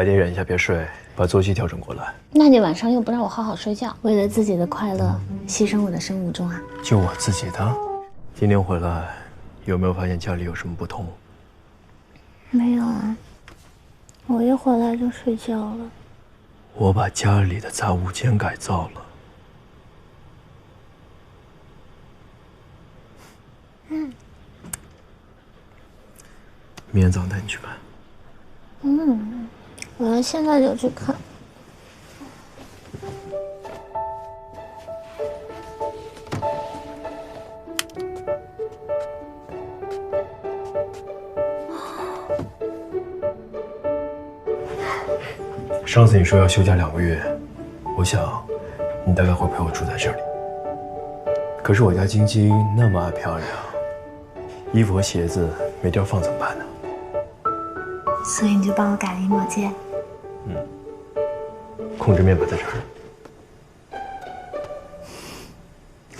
白天忍一下别睡，把作息调整过来。那你晚上又不让我好好睡觉，为了自己的快乐牺牲我的生物钟啊？就我自己的。今天回来，有没有发现家里有什么不同？没有啊，我一回来就睡觉了。我把家里的杂物间改造了。明天早上带你去看。我要现在就去看。上次你说要休假2个月，我想你大概会陪我住在这里。可是我家晶晶那么爱漂亮，衣服和鞋子没地儿放怎么办呢？所以你就帮我改了衣帽间。控制面板在这儿。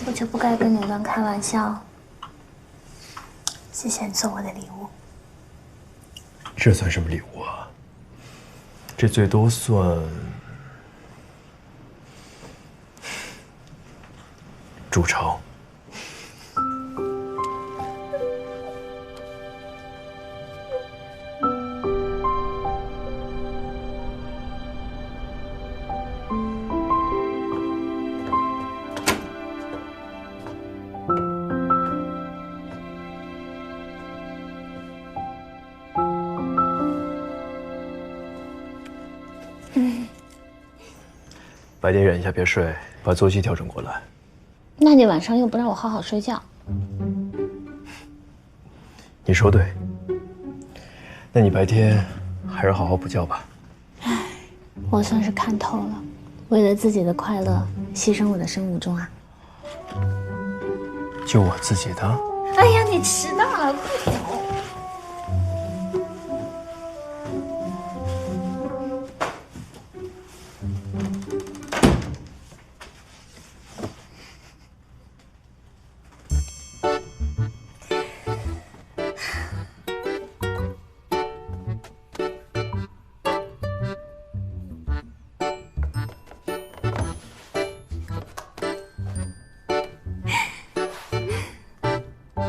我就不该跟你乱开玩笑。谢谢你送我的礼物。这算什么礼物啊？这最多算筑巢。白天忍一下别睡，把作息调整过来。那你晚上又不让我好好睡觉。你说对。那你白天还是好好补觉吧。我算是看透了，为了自己的快乐牺牲我的生物钟啊。就我自己的。哎呀，你迟到了，快走。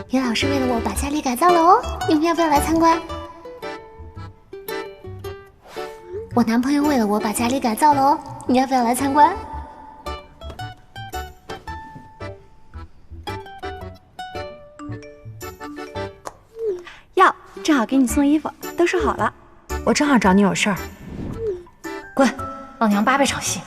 于老师为了我把家里改造了哦，你们要不要来参观？我男朋友为了我把家里改造了哦，你要不要来参观？要，正好给你送衣服，都收好了。我正好找你有事儿。滚，老娘8倍场戏。